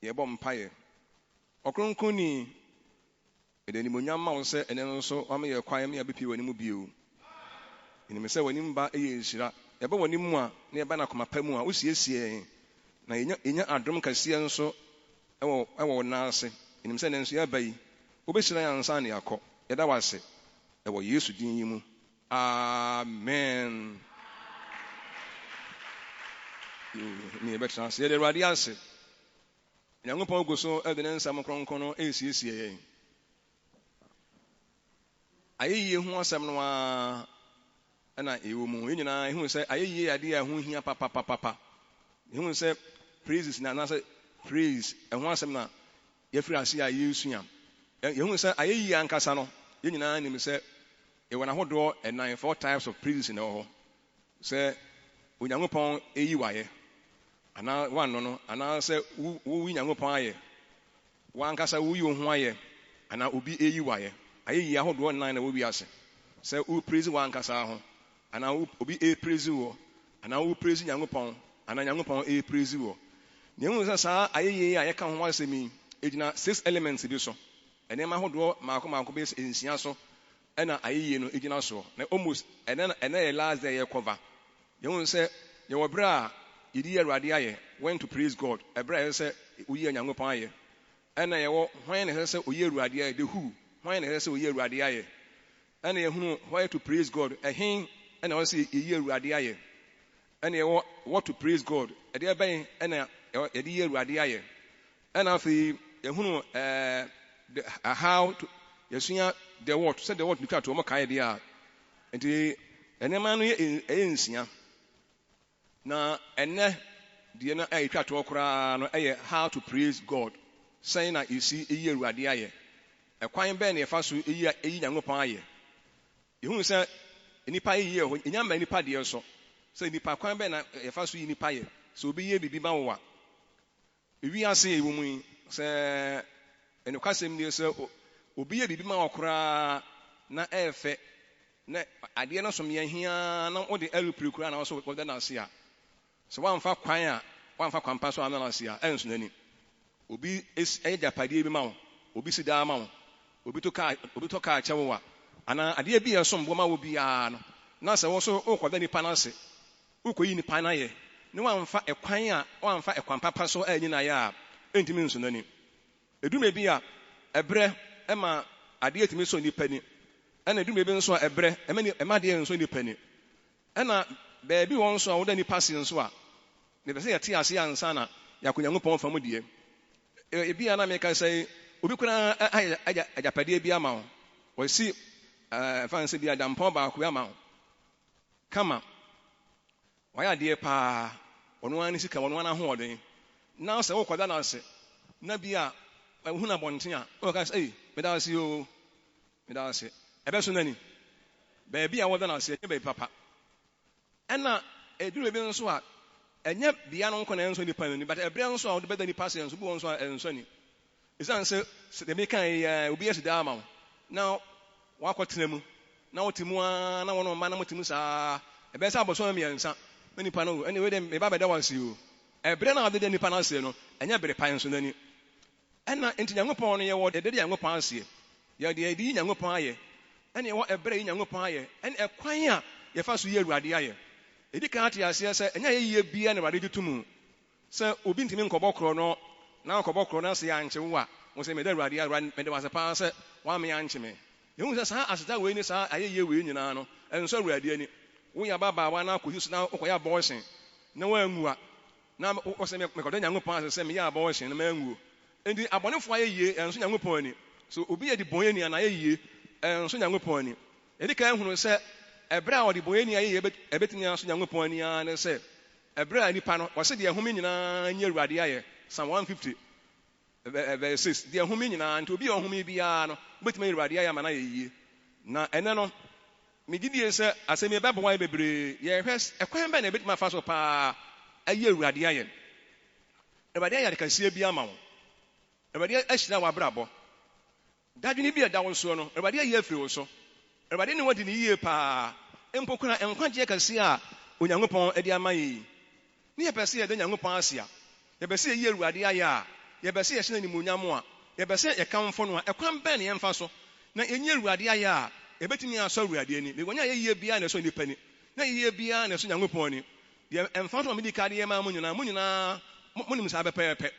yɛbɔ mpaeɛ ɔkronkoni ɛde nimonyam ma wo sɛ ɛne no nso wama yɛ kwan me abɛpie w'anim bio ɛnim sɛ w'anim ba ɛyɛ nhyira yɛbɛ w'anim mu a na yɛba no akoma pa mu a wosiesie na yɛnya adom kɛseɛ nso ɛwɔ wo nan ase ɛnim sɛ ne nso yɛaba yi wobɛhyira yɛ ansa ne yɛakɔ yɛda wo ase ɛwɔ Yesu din yi mu amen ne yɛbɛtena ase yɛde Awurade ase Nyankopɔn gu so ɛde ne nsɛm kronkron no ɛsiesie yɛn ayɛyie ho asɛm no a ɛna ɛwɔ mu yɛn nyinaa ɛhu sɛ ayɛyie adeɛ a ɛho hia papapapapa ɛhu sɛ praises na anasɛ praise ɛho asɛm na yɛfiri ase a yɛsua yɛhu sɛ ayɛyie ankasa no yɛn nyinaa nim sɛ ɛwɔ n'ahodoɔ 4 types of praises na ɛwɔ hɔ sɛ Onyankopɔn ɛyi wayɛ anaa wanno no anaasɛ woyi Nyankopɔn ayɛ wankasa woyi wo ho ayɛ anaa obi ɛyi wayɛ ayɛyie ahodoɔ 9 na wɔwi ase sɛ wo praise wankasa ho anaa obi praise wo anaa wo praise Nyankopɔn anaa Nyankopɔn praise wo na ɛhu sɛ saa ayɛyie a yɛka ho asɛm yi ɛgyina 6 elements bi so ɛnɛma ahodoɔ maako bɛyɛ nsia so ɛna ayɛyie no ɛgyina soɔ na almost ɛna yɛ last day yɛ cover yɛhu sɛ yɛwɔ berɛ a yɛdi Awurade ayɛ when to praise God ɛberɛ a yɛ sɛ woyi Nyankopɔn ayɛ ɛna yɛwɔ hwan na yɛ sɛ woyi Awurade ayɛ the who hwan na yɛ sɛ woyi Awurade ayɛ ɛna yɛhunu why to praise God ɛhen ɛna wɔ sɛ yɛyi Awurade ayɛ ɛna yɛwɔ what to praise God ɛdeɛ bɛn ɛna yɛde yi Awurade ayɛ ɛna afei yɛhunu how to yɛsua the what sɛ the what bitwa to ɔmo kae deɛ a nti ɛnɛma no yɛ nsia na ɛnɛ deɛ no ɛyɛ twa koraa no ɛyɛ how to praise God sɛn na yɛsi ɛyi Awurade ayɛ ɛkwan bɛn na yɛfa so ɛyi Nyankopɔn ayɛ yɛhunu sɛ nipa yi yɛ hɔ ɛnyama nipa deɛ so sɛ nipa kwan bɛn na yɛfa so yi nipa yɛ sɛ obi yɛ bibi ma wo a ewi ase ɛwɔ mu yi sɛ ɛnokwasɛm nie sɛ obi yɛ bibi ma wo koraa na ɛɛfɛ na adeɛ no som yɛ hia na wode ɛrepire koraa na wɔso wɔde na ase a sɛ wamfa kwan pa so ana na ase a ɛnso n'ani obi ɛyɛ gyapadeɛ bi ma wo obi si daa ma wo obi to kaa kyɛ wo a anaa adeɛ bi yɛ som bo ma wo biara no na sɛ wo so wokɔda nipa no ase wokɔyi nipa no ayɛ ne wamfa ɛkwan papa so ɛnyɛ na yɛ a ɛntimi nso n'ani edume bi a ɛbrɛ ɛma adeɛ timi so nipa ni ɛna edume bi nso a ɛbrɛ ɛma adeɛ nso nipa ni ɛna baabi wɔn nso a woda nipa se nso a ne bɛsɛ yɛte ase ansa na Nyankopɔn fa mu deɛ ebi a na meka sɛ obi koraa ayɛ agyapadeɛ bi ama wo wɔsi fan sɛ bi adampɔn baako bi ama wo kama wɔyɛ adeɛ paa ɔno ara ne sika ɔno ara ahoɔden na sɛ wokɔda no ase na bi a hu na bɔnten a wɔka sɛ meda ase o meda ase ɛbɛ so nani baabi a wɔda no ase ɛnyɛ baabi papa ɛna ɛduru bi nso a ɛnyɛ bia no nkɔ na ɛnso nipa no ni but ɛbrɛ nso a wɔde bɛda nipa se nso bi wɔn nso a ɛnso ni ɛsiane sɛ dɛm kan yi obi yɛ sidaa ama wo na wakɔtena mu na wote mu a na wɔn mma na mote mu saa ɛbɛyɛ sɛ abɔsɔn mmiɛnsa na nipa no ɛne wei dɛ meba bɛda wɔ ase o ɛbrɛ na wɔde da nipa no ase no ɛnyɛ bere pan nso n'ani ɛna nti Nyankopɔn no yɛwɔ yɛde Nyankopɔn aseɛ yɛde yi Nyankopɔn ayɛ ɛne yɛwɔ ɛbrɛ yi Nyankopɔn ayɛ ɛne ɛkwan a yɛfa so yi Awurade ayɛ ɛdi kan ate aseɛ sɛ ɛnyɛ yɛyie bia na Awurade de to mu sɛ obi ntimi nkɔbɔ korɔ no na nkɔbɔ korɔ no ase yɛankye wo a wo sɛ mede Awurade mede wase paa sɛ woame yɛankye me yɛhu sɛ saa aseta wei ne saa ayɛyie wei nyinaa no ɛnso Awurade ani woyɛ ababaawa na akɔsi so na wokɔyɛ abɔɔhyen na woanwu a na wɔsɛ mekɔdɔ Nyankopɔn ase sɛ meyɛ abɔɔhyen na manwuo enti abɔnefoɔ ayɛyie ɛnso Nyankopɔn ani so obi yɛ de bɔnyɛni ana ayɛyie ɛnso Nyankopɔn ani ɛdi kan hunu sɛ ɛbrɛ a ɔde bɔnyɛni ayɛyie ɛbɛtumi aso Nyankopɔn ani ara ne sɛ ɛbrɛ a nipa no wɔsɛ deɛ ɛhome nyinaa nyɛ Awurade ayɛ Psalm 150 verse 6 deɛ ɛhome nyinaa nti obi a ɔhome biara no wobɛtumi ayɛ Awurade ayɛ ama no ayɛyie na ɛnɛ no megidie sɛ asɛm yɛbɛboa yɛ bebree yɛhwɛ ɛkwan bɛn na ɛbɛtumi afa so paa ayɛ Awurade ayɛ Awurade ayɛ adekasie bi ama wo Awurade ahyira w'abrabɔ dadwene bi a ɛda wo soɔ no Awurade ayɛ afiri wo so Awurade ne wɔde ne yie paa mpo kuna nkwagye kɛse a Onyankopɔn de ama yɛ ne yɛpɛ sɛ yɛda Nyankopɔn ase a yɛpɛ sɛ yɛyi Awurade ayɛ a yɛbɛsɛ yɛhyɛ animuonyam a yɛbɛsɛ yɛkamfo no a ɛkwan bɛn ne yɛmfa so na ɛnyɛ Awurade ayɛ a ɛbɛtumi asɔ Awurade ani megonya yɛyie biara na ɛsɔ nipa ni na yɛyie biara na ɛsɔ Nyankopɔn ni deɛ ɛmfa so mede ka de yɛma mo nyinaa monim saa bɛpɛɛpɛ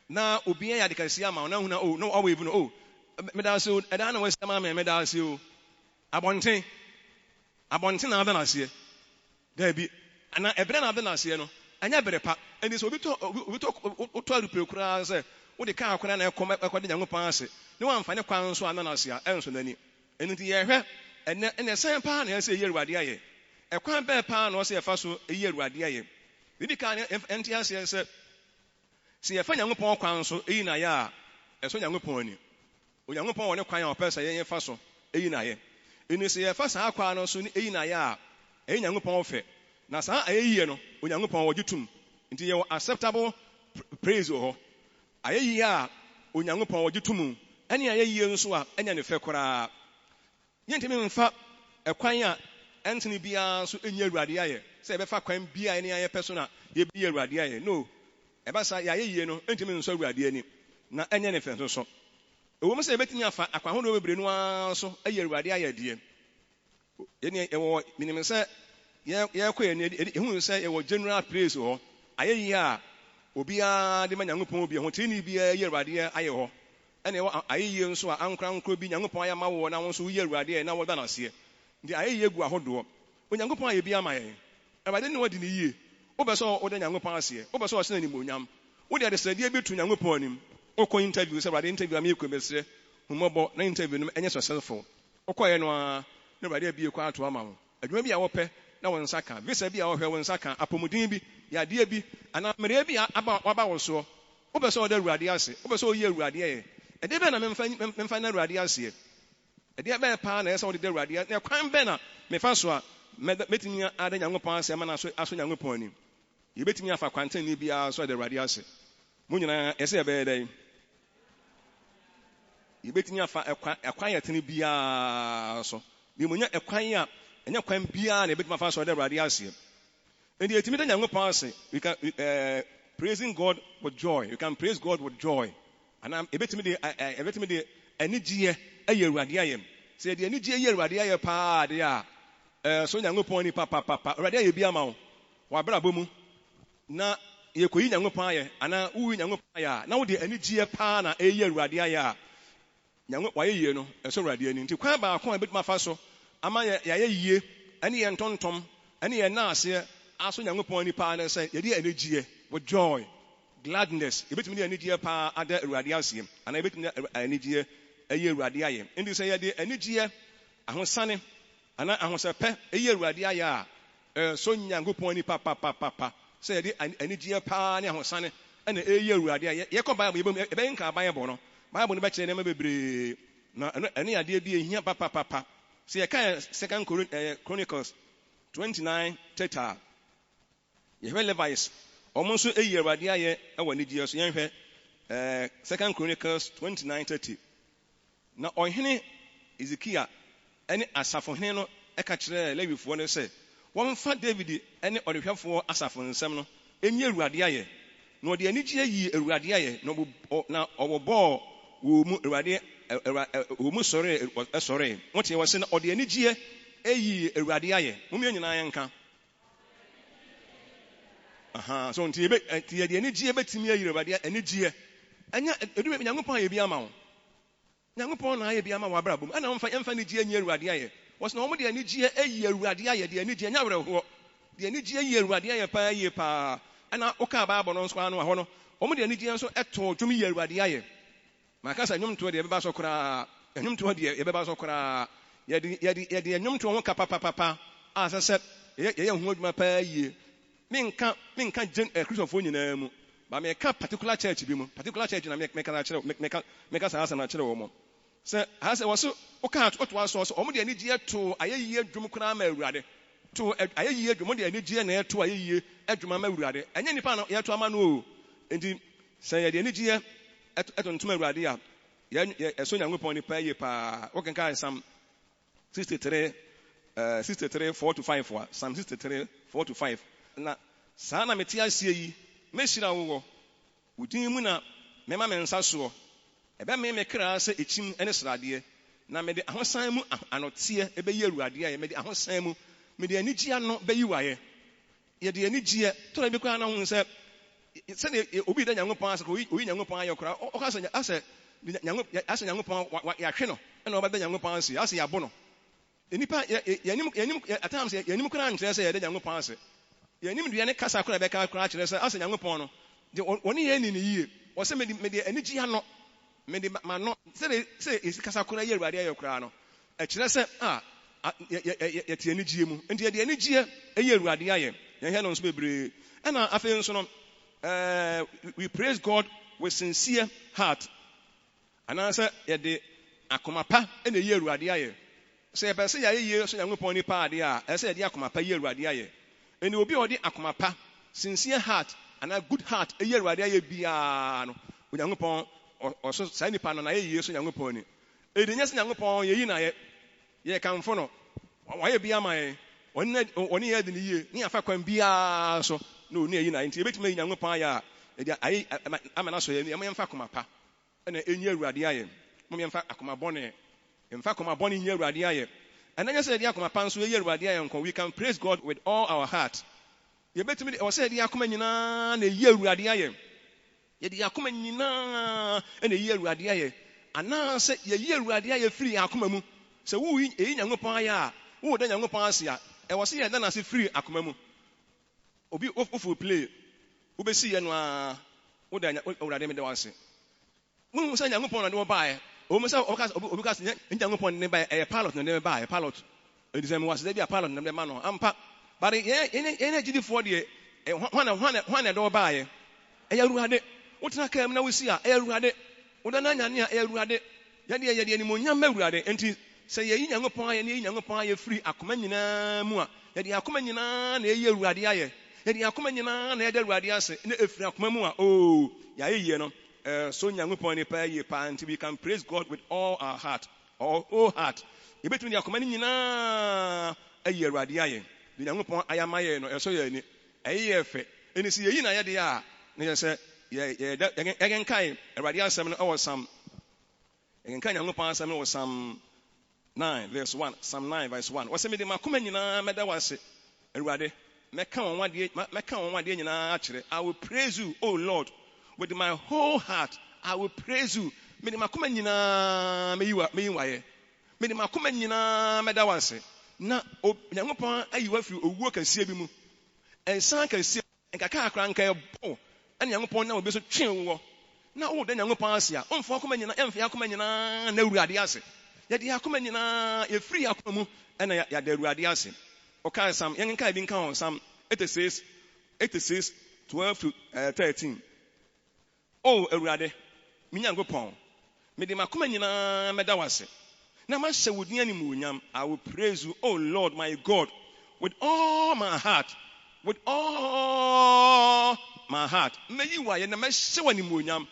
na obiara yɛ adekasi ama na huna na ɔwɔ evu no medase o ɛda na wɔsɛm ama medase o abɔnten na abɛn aseɛ dabi ana ɛbrɛ na abɛn aseɛ no anya bere pa ɛni so obi to arupere kura sɛ wode kaa kora na ɛkɔde Nyankopɔn ase ne wɔamfa ne kwan so anan ase a ɛnso n'ani ɛno nti yɛhwɛ ɛnɛ ɛsɛn paa na ɛsɛ yɛ Awurade ayɛ ɛkwan bɛɛ paa na ɔsɛ yɛfa so yɛ Awurade ayɛ didi kan ɛnti aseɛ sɛ sɛ yɛfa Nyankopɔn kwan so ɛyi na yɛ a ɛso Nyankopɔn ani Onyankopɔn wɔ ne kwan a ɔpɛ sɛ yɛfa so ɛyi na yɛ ɛni sɛ yɛfa saa kwan no so ɛyi na yɛ a ɛyi Nyankopɔn fɛ na saa ayɛyie no Onyankopɔn wɔgye tum nti yɛwɔ acceptable praise wɔ hɔ ayɛyie a Onyankopɔn wɔgye tum ɛne ayɛyie nso a ɛnya ne fɛ koraa yɛntimi mfa ɛkwan a ɛntene biara nso ɛnyɛ Awurade ayɛ sɛ yɛbɛfa kwan biara ne ayɛpɛ so na yɛbɛyɛ Awurade ayɛ no ɛbɛsa yɛayɛyie no ɛntimi nsɔ Awurade ani na ɛnyɛ ne fɛ nso so ɛwɔ mu sɛ yɛbɛtumi afa akwan ahodoɔ bebree no ara nso ɛyɛ Awurade ayɛ deɛ yɛne ɛwɔ minim sɛ yɛkɔ yɛn ehun sɛ yɛwɔ general praise hɔ ayɛyie a obiara de ma Nyankopɔn obi ho tini biara yɛ Awurade ayɛ hɔ ɛna ɛwɔ ayɛyie nso a ankorankoro bi Nyankopɔn ayɛ ma wɔ na wɔn nso yɛ Awurade ayɛ na wɔda n'aseɛ nti ayɛyie gu ahodoɔ Onyankopɔn ayɛ bi ama yɛn Awurade ne wɔde ne yie wobɛsɛ wɔde Nyankopɔn aseɛ wobɛsɛ wɔhyɛ n'animonyam wode ade sɛdeɛ bi tu Nyankopɔn anim wokɔ interview sɛ Awurade interview ama yɛkɔ bɛsrɛ hummɔbɔ na interview no ɛnyɛ successful wokɔyɛ no a na Awurade abie kɔ ato ama wo adwuma bi a wɔpɛ na wɔn nsa ka visa bi a wɔhwɛ wɔn nsa ka apɔmuden bi yadeɛ bi ana mmerɛ bi waba wɔ soɔ wobɛsɛ wɔde Awurade ase wobɛsɛ wɔyɛ Awurade ayɛ ɛdeɛ bɛn na memfa na Awurade aseɛ ɛdeɛ bɛn paa na ɛsɛ wɔde de Awurade ase na kwan bɛn na mefa so a mɛtumi ade Nyankopɔn ase ama na aso Nyankopɔn anim yɛbɛtumi afa kwanten ni biara so de Awurade ase mo nyinaa ɛsɛ yɛbɛyɛ dɛn yɛbɛtumi afa ɛkwan yɛtene biara so ne mo nya ɛkwan a ɛnyɛ kwan biara na yɛbɛtumi afa so de Awurade ase and yɛtumi de Nyankopɔn ase we can praising God with joy you can praise God with joy and yɛbɛtumi de anigyeɛ ɛyɛ Awurade ayɛ sɛ yɛde anigyeɛ yɛ Awurade ayɛ paa de a so Nyankopɔn ni papa Awurade ayɛ bi ama wo wabrabɔ mu na yɛkɔyi Nyankopɔn ayɛ ana wuyi Nyankopɔn ayɛ a na wode anigyeɛ paa na ɛyɛ Awurade ayɛ a wayɛ yie no ɛsɛ Awurade ani nti kwan baako a yɛbɛtumi afa so ama yɛayɛ yie ɛne yɛn ntɔntɔm ɛne yɛn naaseɛ aso Nyankopɔn ani paa na sɛ yɛde anigyeɛ with joy gladness yɛbɛtumi de anigyeɛ paa ada Awurade aseɛ ana yɛbɛtumi de anigyeɛ ɛyɛ Awurade ayɛ nti sɛ yɛde anigyeɛ ahosane ana ahosɛpɛ ɛyɛ Awurade ayɛ a so Nyankopɔn ani papa sɛ yɛde anigyeɛ paa ne ahosane ɛna ɛyɛ Awurade ayɛ yɛkɔ Bible yɛbɛyɛ nka Bible no Bible no bɛkyerɛ nneɛma bebree na ɛne adeɛ bi ehia papa sɛ yɛka Second Chronicles 29:30 yɛhwɛ Levites ɔmo nso ɛyɛ Awurade ayɛ ɛwɔ anigyeɛ so yɛnhwɛ Second Chronicles 29:30 na ɔhene Ezekiel ɛne asafohene no ɛka kyerɛ Lewifoɔ no sɛ wɔmfa David ɛne ɔdehwɛfoɔ asafo nsɛm no ɛnyɛ Awurade ayɛ na ɔde anigyeɛ yi Awurade ayɛ na ɔbɔbɔɔ wɔ mu Awurade wɔ mu sɔre wote wɔ sɛ na ɔde anigyeɛ ɛyi Awurade ayɛ mumie nyinaa yɛnka so nti yɛde anigyeɛ bɛtumi ayi Awurade anigyeɛ ɛnya ɛdu Nyankopɔn ayɛ bi ama wo Nyankopɔn na ayɛ bi ama wo abrabɔ mu ɛna yɛmfa anigyeɛ nyi Awurade ayɛ wɔsɛ na wɔn de anigyeɛ ayi Awurade ayɛ de anigyeɛ nya awerɛhoɔ de anigyeɛ yi Awurade ayɛ paa yie paa ɛna woka Bible no nso ano hɔ no wɔn de anigyeɛ nso ɛtɔ dwom yi Awurade ayɛ maka sɛ nnwomtoɔ deɛ yɛbɛba so koraa nnwomtoɔ deɛ yɛbɛba so koraa yɛde nnwomtoɔ ho ka papa a sɛ yɛyɛ ho adwuma paa yie menka kristofoɔ nyinaa mu ba meka particular church bi mu particular church na meka saa asɛm akyerɛ wɔ mo sɛ ha sɛ wɔ so woka ɔtoa so ɔmo de anigyeɛ to ayɛyie adwum koraa ma Awurade to ayɛyie adwum de anigyeɛ na ɛto ayɛyie adwuma ma Awurade ɛnyɛ nipa na yɛto ama no o enti sɛ yɛde anigyeɛ ɛtontom Awurade a ɛso Nyankopɔn ni paa yie paa wokenka Psalm 63 4-5 wa Psalm 63 4-5 na saa na mete aseɛ yi mɛhyira wo wɔ wodin mu na mema me nsa so ebe me kra se echim ene srade na me de ahosan mu anote ebe yi awurade aye me de ahosan mu me de anigye no be yi waye ye de anigye to na bi kwa na hu se de obi da Nyankopon ase ko oyi Nyankopon aye kra o ka se ase Nyankopon ya hwe no na oba da Nyankopon ase ya bo no enipa yanim at times yanim kra nkyere se ye da Nyankopon ase yanim de ne kasa kra be ka kra kyere se ase Nyankopon no de oni ye ni yie o se me de anigye no me de ma no se kasa kra ye awurade aye kra no e kyere se ye tie anigye mu enti ye de anigye ye awurade aye ye he no nso bebre na afi nso no we praise God with sincere heart. And answer yede akoma pa ene ye awurade aye. Se be se ye so Nyankopon ni pa ade a e se yede akoma pa ye awurade aye. Ene obi odi akoma pa sincere heart and a good heart e ye awurade aye bia no. Nyankopon o so sai ni pa no na ye so Nyankopon ni. E de nya se Nyankopon ye yi na ye kamfo no. Wa ye bia mai oni ye de ni ye ni afa kwan bia so no ni yi na nti ebetime Nyankopon ya e ayi amana so ye ni emfa akoma pa ene enyi awurade aye mo me mfa akoma bone mfa akoma bone enyi awurade aye and anya say de akoma pa nso enyi awurade aye nko we can praise God with all our heart ye betime o say de akoma nyina na enyi awurade aye ye de akoma nyina na enyi awurade aye ana say ye enyi awurade aye free akoma mu say wo enyi Nyankopon aye a wo da Nyankopon ase a e wo say ye da na say free akoma mu obi ofu play wo be see ye no a wo da awurade me da wase mun say Nyankopon na de wo bae o mo say obi ka say Nyankopon ne bae e pilot na ne bae pilot e di say me was dey be pilot na de ma no ampa but ye gidi for de hwana de wo bae e awurade wo tena kam na wo si a e awurade wo da na nyane a e awurade ye de ni mo nyam awurade enti say ye Nyankopon aye ne Nyankopon aye free akoma nyina mu a ye de akoma nyina na ye awurade aye ye de akoma nyina na ye de awurade ase na e free akoma mu a oh ya ye no so Nyankopon ni pa ye pa until we can praise God with all our heart or whole heart e betun ya akoma nyina aye awurade aye de Nyankopon ayama ye no so ye ni aye efe eni si ye na ye de a na ye se ye genkai awurade asem no o sam genkai Nyankopon asem no o sam 9 verse 1 Psalm 9 verse 1 wase me de makoma nyina meda wase awurade meka won wade nyina akere I will praise you O Lord with my whole heart I will praise you me de makoma nyina me yiwaye me de makoma nyina meda wase na Nyankopon ayiwa firi owuo kasie bi mu ensan kasie enkaka akra nka ebo ana Nyankopon na obi so twen wo na wo de Nyankopon ase a omfo akoma nyina emfe akoma nyina na awurade ase ya de akoma nyina ye free akoma mu ana ya de awurade ase o kan sam yen kan bi nka on sam 86 12 to 13 oh awurade mi Nyankopon me de makoma nyina meda wase na ma hye wodin ani mu onyam I will praise you oh Lord my God with all my heart me yi wa ye na ma hye wani mu onyam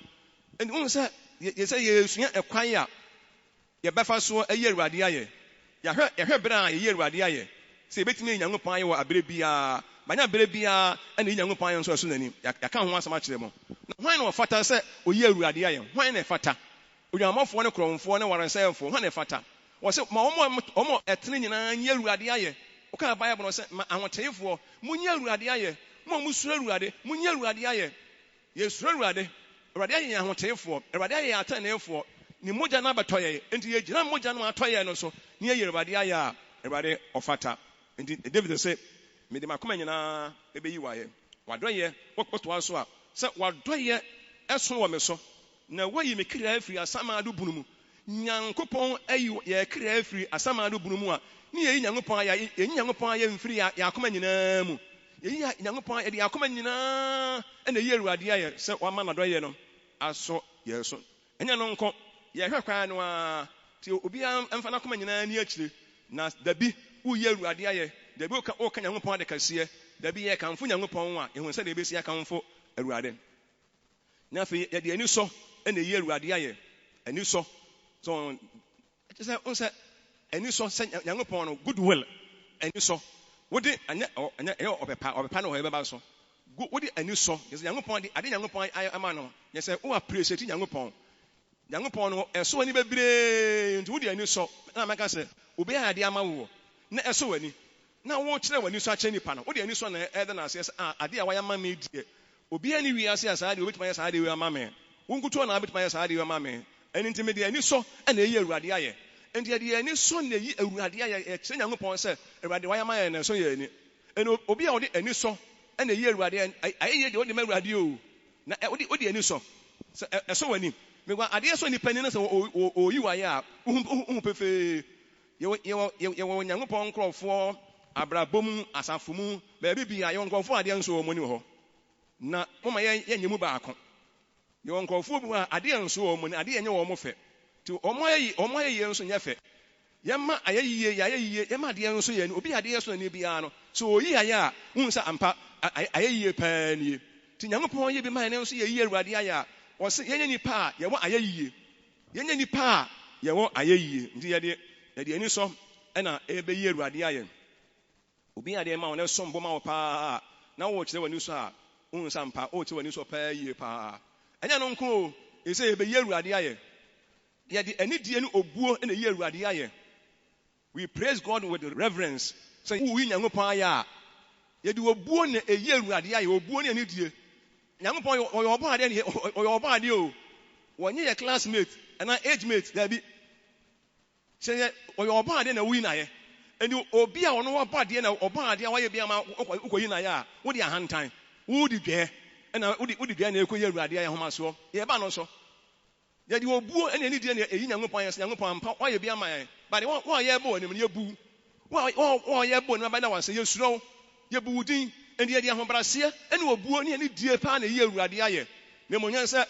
and un say ye say ye sua ekwan ya ye befa so ayi awurade aye ya hwe bra ye awurade aye se betimi Nyankopon aye wo abere bia banya abere bia ana Nyankopon aye so nani ya ka ho asama kire mo na hwan na ofata se oyi awurade aye hwan na efata odwamafo ne kromfo ne waransayefo hwan na efata wo se ma omo etene nyina nyi awurade aye o ka Bible no se ahoteyefo munyi awurade aye mo musuro awurade munyi awurade aye ye suro awurade aye ahoteyefo awurade aye atanefo ni moja na batoye enti ye gina moja na atoye no so ni ye awurade aye a awurade ofata enti David say me de makoma nyina ebeyi waye wadoye wokoto aso a se wadoye eso wo me so na wayi me kira afiri asama ado bunumu Nyankopon ayi ye kira afiri asama ado bunumu a ni ye Nyankopon aye ye Nyankopon aye mfiri ya akoma nyina mu ye Nyankopon aye de akoma nyina na ye awurade aye se wa ma na doye no aso ye so enya no nko ye hwekwa no a ti obi amfa na akoma nyina ni akire na dabi wo ye awurade aye dabi o ka Nyankopon de kase dabi ye kanfo Nyankopon a ehun se de besi akanfo awurade na fe ye de ani so na ye awurade aye ani so so say on say ani so say Nyankopon no goodwill ani so wodi anya obepa no he beba so go what the any so yes Nyankopɔn ade Nyankopɔn ama no yes o appreciate Nyankopɔn no eso ani bebre nti wo de ani so na meka say obi ade ama wo na eso wani na wo kyerɛ wani so akyɛ nipa no wo de ani so na ɛda na say ade a wayɛ ma me die obi ani wi ase asa ade obetuma yɛ sa ade wi ama me wo nkuto na obetuma yɛ sa ade wi ama me ɛni nti me de ani so na eyi awurade ayɛ nti de ani so na eyi awurade ayɛ kyerɛ Nyankopɔn sɛ awurade wayɛ ma yɛ na so yɛ ani ɛno obi a wo de ani so na eyi awurade ayɛ de wo de ma awurade o na wo de ani so sɛ ɛso wani me gwa ade so nipa ni na sɛ oyi wayɛ a hu pefe yɛwɔ Nyankopɔn nkrɔfoɔ abrabom asafomu baabi bia yɛwɔ nkrɔfoɔ ade nso wɔ mu ni hɔ na mama yɛ nyemu baako yɛwɔ nkrɔfoɔ bi a ade nso wɔ mu ni ade nyɛ wɔ mu fɛ ti ɔmo ayɛ nso nyɛ fɛ yɛma ayɛyie yɛma ade nso yɛ ni obi ade so ni bia no so oyi ayɛ a hu sɛ ampa ayɛyie paa nie ti Nyankopɔn yɛ bi ma ne nso yɛ yie awurade ayɛ a ɔsɛ yɛnyɛ nipa a yɛwɔ ayɛyie yɛnyɛ nipa a yɛwɔ ayɛyie nti yɛde ani so ɛna ɛbɛyie awurade ayɛ obi ade ma wo na som bo ma wo paa na wo kyerɛ wani so a hu sɛ ampa wo kyerɛ wani so paa yie paa ɛnyɛ no nko o ɛsɛ yɛbɛyie awurade ayɛ yɛde ani die no obuo na yie awurade ayɛ we praise God with reverence sɛ wo yi Nyankopɔn ayɛ a yɛde obuo na ɛyie awurade ayɛ obuo ne ani die Nyankopɔn ɔyɛ ɔbɔ ade ne ɔyɛ ɔbɔ ade o wɔnyɛ yɛ classmate ana age mate dabi sɛ ɔyɛ ɔbɔ ade na wo yi na yɛ eni obi a ɔno wɔ ade na ɔbɔ ade a wɔyɛ bi ama ukɔyi na yɛ a wo de ahantan wo di dwɛ ɛna wo di dwɛ na ɛkɔyɛ awurade ayɛ homa so yɛ ba no so yɛde obuo ɛna ani die na ɛyi Nyankopɔn yɛ Nyankopɔn ampa wɔyɛ bi ama yɛ but wɔyɛ bɔ wɔnim yɛ bu wɔyɛ bɔ wɔnim ba na wɔsɛ yɛ suro yɛ bu din ɛne yɛde ahobraseɛ ɛne obuo ne ani die paa na ɛyi awurade ayɛ na mo nyɛ sɛ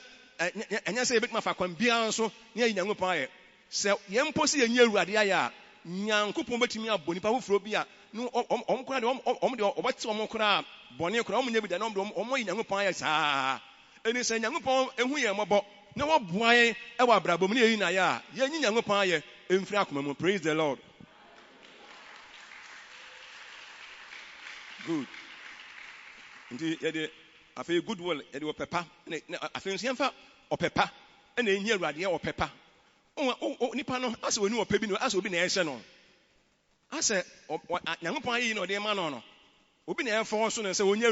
ɛnyɛ sɛ yɛbɛtuma fa kwan biara nso ne ɛyi Nyankopɔn ayɛ sɛ yɛn mpo sɛ yɛnyi awurade ayɛ a Nyankopɔn bɛtumi abɔ nipa foforɔ bi a no ɔm kora de ɔm de ɔbɛte ɔm kora bɔne kora ɔm nyɛ bi da na ɔm yi Nyankopɔn ayɛ saa ɛne sɛ Nyankopɔn ehu yɛn mmɔbɔ na wɔboa yɛn ɛwɔ abrabɔ mu ne yɛyi na ayɛ a yɛnyi Nyankopɔn ayɛ ɛmfiri akoma mu praise the Lord good nti yɛde afei goodwill yɛde ɔpɛpa na afei nso yɛmfa ɔpɛpa ɛna ɛnyi awurade yɛ ɔpɛpa nipa no asɛ oni ɔpɛ bi no asɛ obi na ɛhyɛ no asɛ Nyankopɔn ayɛ yi na ɔde ma no obi na ɛfɔ so no sɛ onye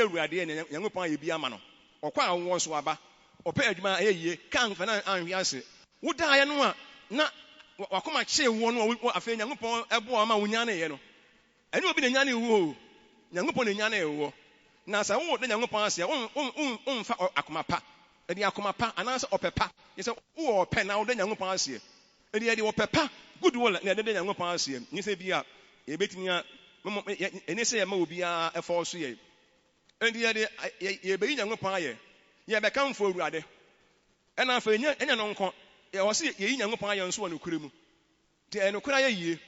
awurade na Nyankopɔn ayɛ bi ama no ɔkɔ a wɔwɔ so aba ɔpɛ adwuma ayɛ yie kan fa na anhwe ase woda ayɛ no a na wakoma kye wɔ no afei Nyankopɔn ɛboa ma wonya ne yɛ no ɛne obi na nya ne wo Nyankopɔn na nya ne wo na sɛ wo de Nyankopɔn ase mfa akoma pa ɛde akoma pa anaasɛ ɔpɛ pa yɛsɛ wo ɔpɛ na wo de Nyankopɔn ase ɛde ɔpɛ pa goodwill na ɛde Nyankopɔn ase ni sɛ bia yɛbɛtumi a ɛne sɛ yɛma obi a ɛfɔ so yɛ ɛde yɛbɛyi Nyankopɔn ayɛ yɛbɛka mfo awurade ɛna afei ɛnyɛ no nkɔ yɛwɔ sɛ yɛyi Nyankopɔn ayɛ nso wɔ nokora mu nti ɛnokora ayɛ yie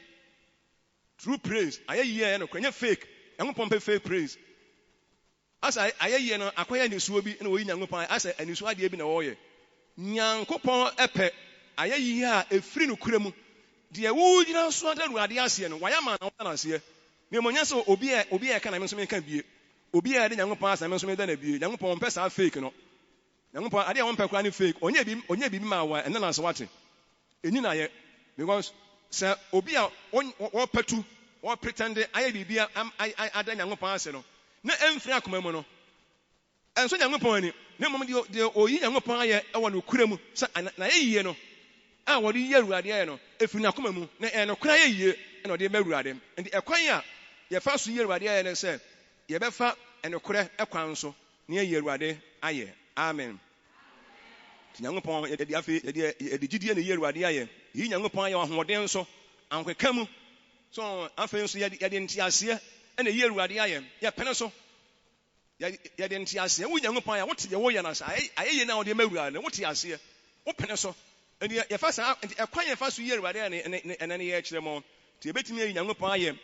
true praise ayɛ yie ɛyɛ nokora nyɛ fake Nyankopɔn pɛ fake praise asa ayɛ yie no akɔyɛ nisuo bi na wɔyi Nyankopɔn asa anisuo adeɛ bi na wɔyɛ Nyankopɔn ɛpɛ ayɛ yie a ɛfiri nokora mu deɛ wo gyina so ada awurade aseɛ no wayɛ ma na wɔda aseɛ na mmonyɛ sɛ obi a ɛka na me nso meka bie obi a ɛde Nyankopɔn asa me nso meda na bie Nyankopɔn mpɛ saa fake no Nyankopɔn adeɛ a wɔmpɛ koraa ne fake ɔnyɛ bibi ma wa ɛna na sɛ wate ɛni na yɛ because sɛ obi a wɔpɛtu pretend ayɛ biribi ada Nyankopɔn ase no na ɛmfiri akoma mu no ɛnso Nyankopɔn ani na mmom deɛ oyi Nyankopɔn ayɛ ɛwɔ no kura mu sɛ na yɛ yie no a wɔde yɛ awurade ayɛ no ɛfiri n'akoma mu na ɛno kora yɛ yie ɛna ɔde bɛ awurade nti ɛkwan a yɛfa so yɛ awurade ayɛ no sɛ yɛbɛfa ɛnokorɛ ɛkwan so na yɛ awurade ayɛ amen nti Nyankopɔn yɛde afei yɛde gyidie na yɛ awurade ayɛ yi Nyankopɔn ayɛ ahoɔden nso ankeka mu so afei nso yɛde ntiaseɛ ɛna yɛ awurade ayɛ yɛpene so yɛde ntiaseɛ wo Nyankopɔn ayɛ wote yɛ wo yɛ na sa ayɛ yɛ na ɔde ma awurade wote aseɛ wopene so ɛde yɛfa sa ɛkwan yɛfa so yɛ awurade ayɛ ɛna ne yɛ kyerɛ mo nti yɛbɛtumi ayi Nyankopɔn ayɛ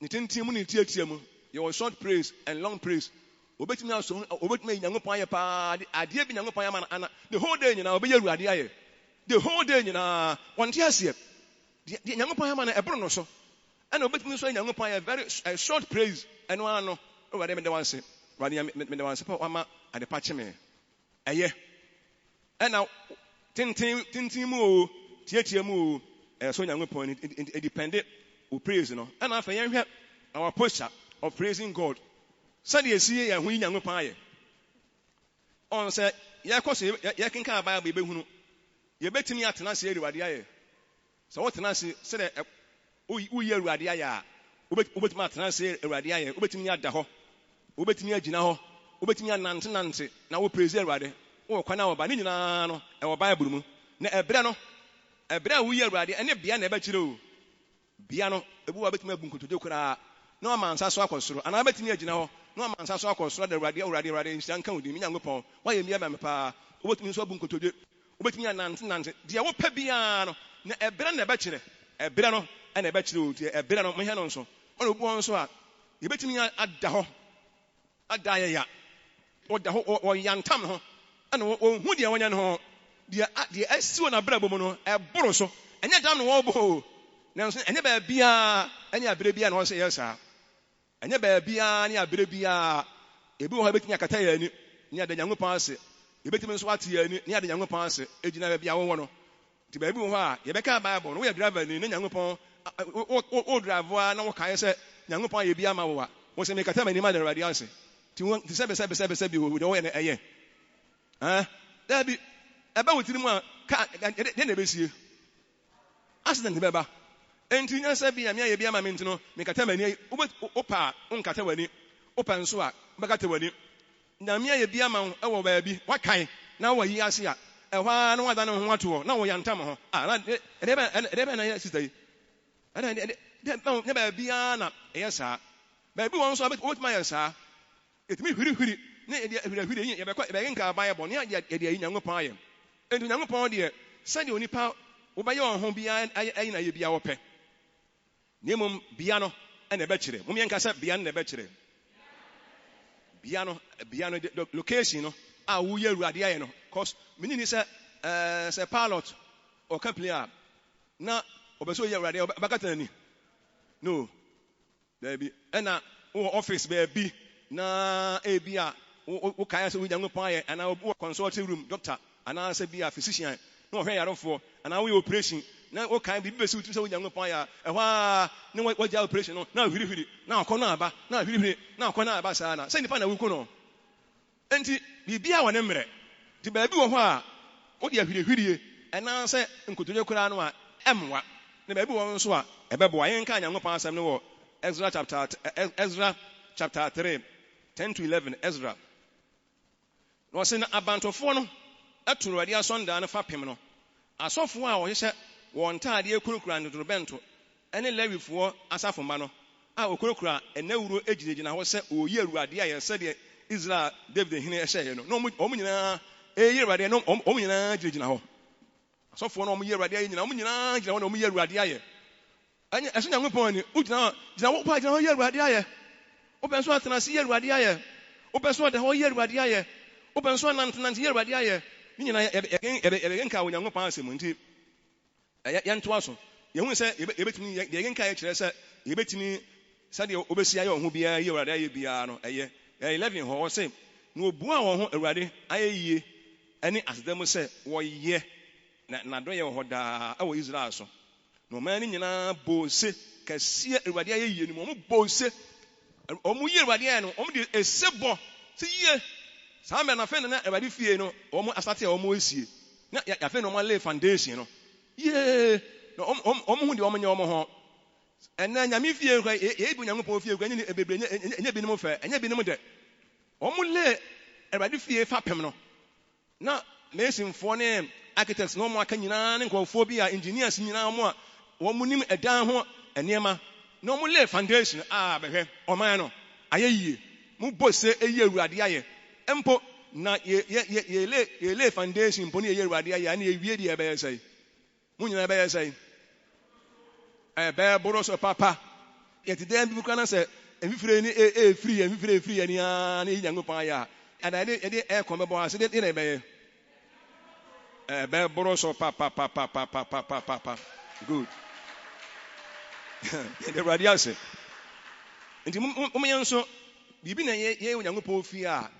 ne tenten mu ne tiatia mu yɛwɔ short praise and long praise obɛtumi ayi Nyankopɔn ayɛ paa adeɛ bi Nyankopɔn ayɛ ma the whole day nyinaa obɛyɛ awurade ayɛ the whole day nyinaa wɔnte aseɛ deɛ Nyankopɔn ayɛ ma no ɛboro no so ɛna obɛtumi nso ayi Nyankopɔn ayɛ very short praise ɛno ano awurade mede wanse radia me the one support ama ade pache me eye na tintin mu o tietie mu o so Nyankopɔn it depend o praise no and afa yen hwɛ our posture of praising God said ye see ye hu Nyankopɔn aye on say ye koso ye kenka Bible be hunu ye betimi atena se Awurade aye so what tena se say uye Awurade aye a ubetimi atena se Awurade aye ubetimi ada hɔ ubetimi agina hɔ ubetimi anante na wo praise Awurade wo kwana wo ba ni nyina no e wo Bible mu na ebre no ebre a uye Awurade ene bia na e ba kire o bia no ebu wa betimi abu nkotoje kura na ma nsa so akosoro ana betimi agina hɔ na ma nsa so akosoro da Awurade nhyira nka wodi mi Nyankopɔn wa ye mi ma me pa ubetimi so abu nkotoje ubetimi anante de wo pa bia no na ebre na e ba kire ebre no ene e ba kire o de ebre no mo he no nso ona obu nso a ye betimi ada hɔ ada ya oda ho o yantam ho ana hu de wonya no ho de asiwo na brabo mu no e boro so enye dam no wo bo nanso enye ba bia enye abere bia na wo se yesa enye ba bia ne abere bia ebi wo ha betinya kata ya ni ne ada Nyankopɔn ase ebetimi nso ate ya ni ne ada Nyankopɔn ase ejina ba bia wo no ti ba ebi wo ha ye beka Bible no wo ya driver ni ne Nyankopɔn o driver na wo kae se Nyankopɔn ye bia ma wo a wo se me kata ma ni ma da Awurade ase ti sebe bi wo de wo ye na eye da bi eba wotiri mu a de na besie accident beba enti nya se bi ya me ye bia ma me ntino me kata ma ni opa onkata wani opa nso a bekata wani na me ye bia ma e wo ba bi wakan na wo yi ase a ehwa na wada na ho ato na wo yantam ho na de ba na sister yi ana de ba bia na eyesa ba bi won so otima yesa etimi hwiri ne hwiri yin ye be nka Bible ne ye de Nyankopɔn aye enti Nyankopɔn de se de onipa wo ba ye on ho bia ayi na ye bia wo pɛ ne mum bia no ene be kire mum ye nka se bia no be kire bia no location no a wo ye Awurade aye no cause minini se se pilot or player na obeso ye Awurade bakata ni no there be na office be bi na ebia wo kaya se wo Nyankopɔn aye ana wo consulting room doctor ana se bia physician na wo hwɛ yarofo ana wo operation na wo kan bi besi wo se wo Nyankopɔn aye ehwa ne wo ja operation no na hwiri na akɔ na aba na hwiri na akɔ na aba saa na se nipa na wo ku no enti bibia wo ne mmerɛ ti ba bi wo hɔ a wo de hwiri ɛna se nkotonye kura no a emwa na ba bi wo nso a ɛbɛboa yɛn ka Nyankopɔn asɛm no wɔ Ezra chapter 3 10 to 11 Ezra no se na abantofo no aturu Awurade asɔnda no fapem no asɔfo a wɔhyehyɛ wɔn taade ekurukura ndorobento ene lewifo asafo ma no a okurukura enawuro ejidegyina hɔ sɛ oyi Awurade a yɛsɛ de Israel David hene ɛhyɛ no ɔmo nyinaa eyi Awurade no ɔmo nyinaa gyinagyina hɔ asɔfo no ɔmo yi Awurade ayi nyinaa ɔmo nyinaa gyina hɔ na ɔmo yi Awurade ayɛ anya ɛso Nyankopɔn ni ugyina hɔ pa gyina hɔ yi Awurade ayɛ open so atena se ye Awurade aye open so da ho ye Awurade aye open so nante ye Awurade aye ni nyina ye nka wo Nyankopɔn asɛm nti ye nto aso ye hu sɛ ye betimi ye nka ye kyerɛ sɛ ye betimi sɛ de obesi aye ho bia ye Awurade aye bia no ɛyɛ 11 ho sɛ na obua wo ho Awurade aye yie ɛne asedam sɛ wo ye na do ye ho daa ɛwɔ Israel so no man ni nyina bose kɛse Awurade aye yie ni mo bose omu ye Awurade aye no omu de esebo se yie saa me na fe na Awurade fie no omu asate omu esie na ya fe no omu lay foundation no ye no omu hu de omu nye omu ho ena nyame fie kwa ye bi Nyankopɔn fie kwa nye bebre nye bi nim fe enye bi nim de omu lay Awurade fie fa pem no na mesinfo ne architects no omu aka nyina ne nkɔfo bi a engineers nyina omu a omu nim edan ho enema no mu lay foundation behwe oman no ayeyie mu bose eyi Awurade aye empo na ye lay foundation mpo ne eyi Awurade aye na ewie de ebe yesai mu nyina ebe yesai boro so papa yet dem bi kana se emfire ni free ni a na eyi Nyankopɔn aye ada de e kon bebo ase de na ebe ye boro so papa good the radiance nti mumyen so bibi na ye Onyankopɔn fi a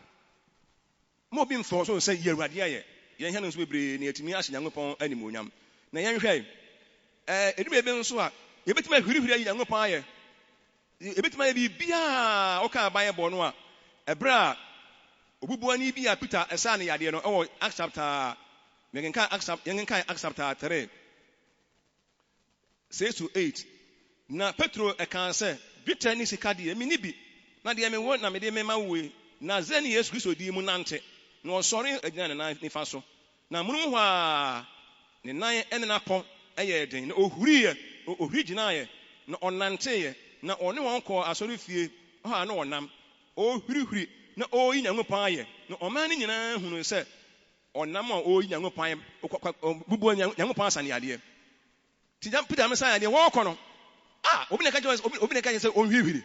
mo bi mfo so say ye Awurade aye ye hia no so bebre na yetimi ahye Onyankopɔn animonyam na yen hwɛ edu ebe nso a ye betima hwirihwiri ayi Onyankopɔn aye ye betima ye bibia oka Bible no a ebra obubuani bi a Peter esa ne yade no ɛwɔ Acts chapter Acts chapter 3 6-8 na Petro ɛka sɛ dwetɛ ne sika de me ni bi na de me wo na me de me ma wo na zeni Yesu Kristo di mu nante na ɔsɔre agyina ne nan nifa so na munum hɔ a ne nan ɛne na pɔ ɛyɛ den na ohuri gyinae na ɔnante na ɔne wɔn kɔ asɔre fie hɔ a na ɔnam ohurihuri na oyi Nyankopɔn ayɛ na ɔman ne nyinaa hunu sɛ ɔnam a oyi Nyankopɔn bubu Nyankopɔn asane ade tija Peter me say ade wɔkɔ no obi na ka sɛ ohurihuri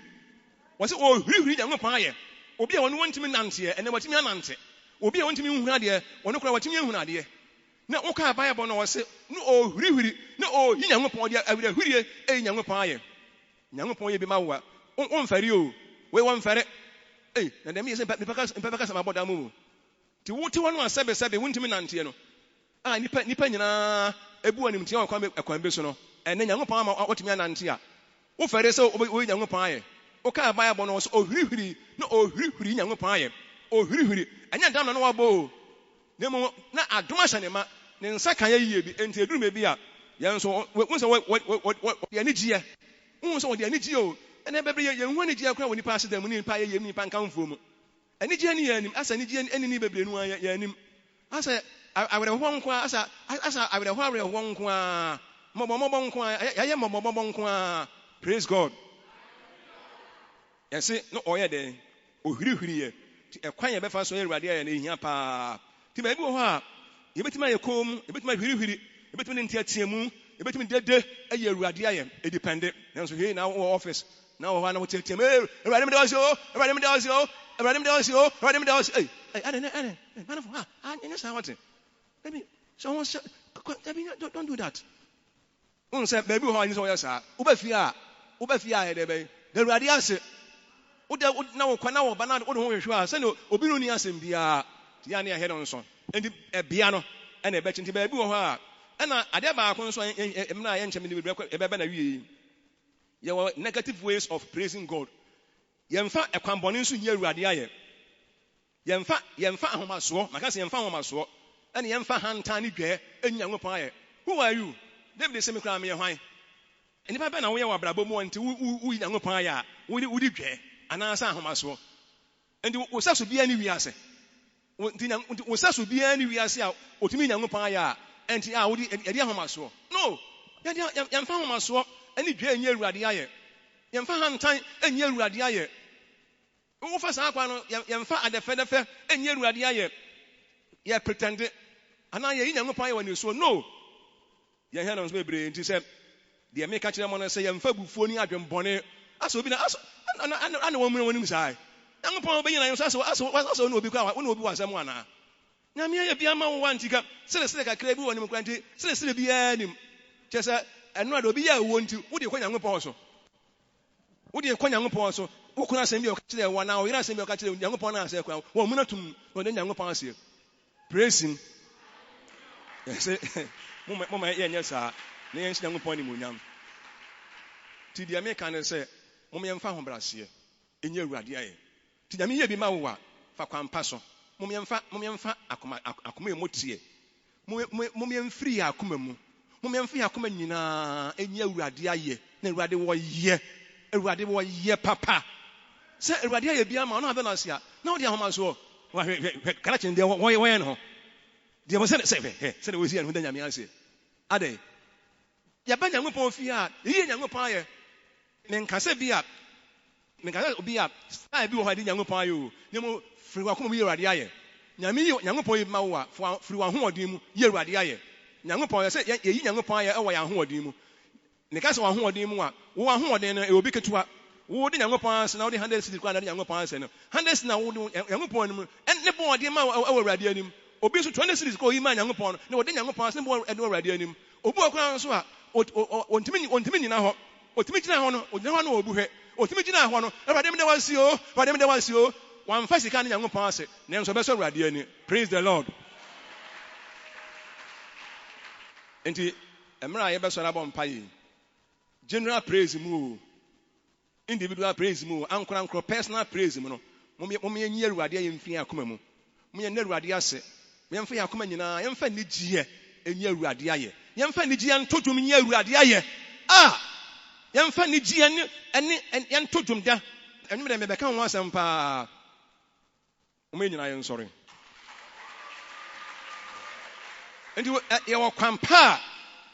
wɔ sɛ ohurihuri Nyankopɔn ayɛ obi a wɔn wɔntimi nante ɛnɛ wɔtimi anante obi a wɔntimi nhunu ade wɔn kora wɔtimi nhunu ade na woka Bible no wɔ sɛ no ohurihuri na oyi Nyankopɔn de awurahurie ɛyi Nyankopɔn ayɛ Nyankopɔn yɛ bi ma wo a wɔmfɛre o we wɔmfɛre na dem yɛ sɛ mpɛka sama bɔda mu ti wote wɔn asɛbɛsɛbɛ wontimi nante no nipa nyinaa ebu anim tia akwan be so no ɛnɛ Nyankopɔn ama wɔtimi anante a wo fɛre sɛ oyi Nyankopɔn ayɛ woka Bible no wɔ sɛ ohurihuri na ohurihuri Nyankopɔn ayɛ ohurihuri ɛnyɛ dam na no wabɔ ne mu na adom ahyɛ ne ma ne nsa kan yɛ yie bi enti eduru me bi a yɛn so wo sɛ wɔde ani gye wo sɛ wɔde ani gye o ɛnɛ bɛbɛ yɛn hu ani gye akora wɔ nipa ase da mu ne nipa yɛ nipa nkamfo mu ani gye ne yɛ anim asa ani gye ani ni bɛbɛ nu yɛ anim asa awerɛhɔ nko asa awerɛhɔ nko a mɔbɔ nko a yɛyɛ mɔbɔ nko a praise God yɛse no ɔyɛ dɛ ohurihuri yɛ ti ɛkwan yɛ bɛfa so yɛ Awurade yɛ na ehia paa ti baabi wɔ hɔ a yɛbɛtumi ayɛ kom yɛbɛtumi ahurihuri yɛbɛtumi ne nteatea mu yɛbɛtumi dede ɛyɛ Awurade ayɛ edepende nanso hei na wɔ office na wɔ hɔ na wɔteatea mu Awurade me da ɔsɛ o Awurade me da ɔsɛ o Awurade me da ɔsɛ o Awurade me da ɔsɛ ane manafo nyɛ saa wɔte maybe someone say don't do that un say baabi wɔ hɔ a nyɛ sɛ wɔyɛ saa wobɛfie a yɛdɛ bɛyɛ da Awurade ase na wo kwa na wo ba na wo ho hwehwe a sɛ no obi no ni asɛm bia ya na yɛ no nso enti bia no ɛna ɛbɛkyi nti baabi wɔ hɔ a ɛna ade baako nso emna yɛ nkyɛm ne bɛbɛ na wie yɛwɔ negative ways of praising God yɛmfa ɛkwanbɔne nso nyɛ Awurade ayɛ yɛmfa ahomasoɔ maka sɛ yɛmfa ahomasoɔ ɛna yɛmfa hantan ne dwɛ ɛnya Nyankopɔn ayɛ who are you David sɛ me kra me yɛ hwan nipa bɛ na woyɛ wɔ abrabɔ mu nti woyi Nyankopɔn ayɛ a wodi dwɛ anaasɛ ahomasoɔ nti wo sɛ so bia ne wiase nti wo sɛ so bia ne wiase a otumi Nyankopɔn ayɛ a enti a wodi ɛde ahomasoɔ no yɛmfa ahomasoɔ ɛne dwɛ nyɛ Awurade ayɛ yɛmfa hantan ɛnyɛ Awurade ayɛ wofa saa kwa no yɛmfa adɛfɛdɛfɛ ɛnyɛ Awurade ayɛ yɛ pretende ana yɛ Nyankopɔn ayɛ wɔ ne so no yɛn hɛ no nso bebree nti sɛ deɛ meka kyerɛ mo no sɛ yɛmfa bufuo ni adwembɔne asɛ obi na ana wɔn mu wɔnim saa Nyankopɔn bɛyina yɛn so asɛ no obi kwa wo na obi wɔ asɛm ana nyame yɛ bia ma wo wantika sere kakra bi wɔ nim kra nti sere bia nim kyɛ sɛ ɛno ade obi yɛ wo nti wo de kɔ Nyankopɔn so wo kuna asɛm bi ɔka kyerɛ wo na wo yira asɛm bi ɔka kyerɛ Nyankopɔn na asɛ kwa wo mu na tum wo de Nyankopɔn asɛ praise him yɛsɛ mo ma yɛ nyɛ saa na yɛn hyɛ Nyankopɔn ni mo nyam ti deɛ meka ne sɛ mo yɛmfa ho braseɛ ɛnyɛ Awurade ayɛ ti nyame yɛ bi ma wo a fa kwampa so mo yɛmfa akoma yɛ motie mo yɛmfiri akoma mu mo yɛmfiri akoma nyinaa ɛnyɛ Awurade ayɛ na Awurade wɔyɛ papa sɛ Awurade ayɛ bi ama ɔno abɛ na asia na wo de ahoma so kana kyɛn deɛ wɔyɛ no ho deɛ mo sɛ na wosi ɛno da nyame ase ade yɛba Nyankopɔn fi a yɛyɛ Nyankopɔn ayɛ menkasɛ obi a saa bi wɔ hɔ de Nyankopɔn ayɛ o ne mo firi wakoma mu yɛ Awurade ayɛ Nyankopɔn yɛ ma wo a firi w'ahoɔden mu yɛ Awurade ayɛ Nyankopɔn yɛ sɛ yɛyi Nyankopɔn ayɛ ɛwɔ yɛ ahoɔden mu ne ka sɛ w'ahoɔden mu a wo ahoɔden no ɛwɔ bi ketewa wo de Nyankopɔn ase na wo de 100 cedis kwa na de Nyankopɔn ase no 100 cedis na wo de Nyankopɔn anim ne bɔ ɔde ma ɛwɔ Awurade anim obi so 20 cedis ko yi ma Nyankopɔn no na wo de Nyankopɔn ase ne bɔ ɛde Awurade anim obi okura nso a ontimi nyina hɔ otimi gyina hɔ no ogyina hɔ no obu hwɛ otimi gina ho no Awurade me da wansi o Awurade me da wansi o wan fa sika ne Nyankopɔn ase na enso beso Awurade ani praise the Lord enti emra ye beso na bɔ mpaye general praise mu individual praise mu ankora personal praise mu no mo me nyi Awurade ye mfi akoma mu mo ye na Awurade ase me mfa yakoma nyina ye mfa nigie enyi Awurade aye ye mfa nigie ntodwum nyi Awurade aye ye mfa nigie ne ye ntodwum da enwum de me beka ho asem pa o me nyina ye nsori endi ye wo kwampa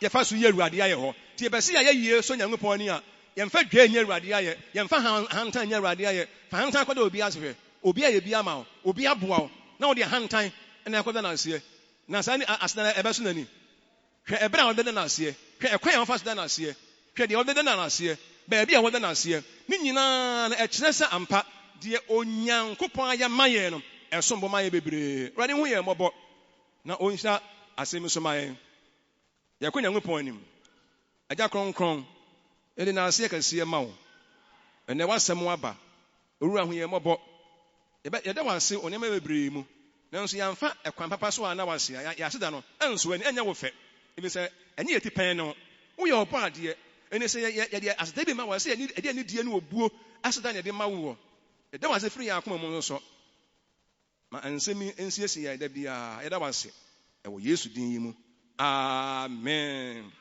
ye fa so ye Awurade aye ho ti be se ya ye so Nyankopɔn ani a ye mfa dwa enyi Awurade aye ye mfa hantan enyi Awurade aye fa hantan kwada obi asehwe obi aye bi ama obi aboa na wo de hantan na akwada na ase na sa ni asana ebe so nani hwe ebra wo de na ase hwe ekwan ya fa so na ase hwe de wo de na ase ba bia wo de na ase ni nyina na ekire se ampa de Onyankopɔn aya maye no esombo maye bebre rade hu ye mobɔ na onhira asemi so maye ye ko Nyankopɔn anim agya kronkron ele na ase kase ma wo ene wasem aba owura hu ye mobɔ ye da wase onema bebre mu nanso yamfa ekwan papa so ana wase ya aseda no enso ani enya wo fe ebi se enye yeti pen no wo ye obo ade ene se ye de aseda bi ma wase ani ade ani die no obuo aseda ne de ma wo ye da wase firi ya akoma mu so ma ansemi ensiesie ya da bia ye da wase e wo Yesu din yi mu amen.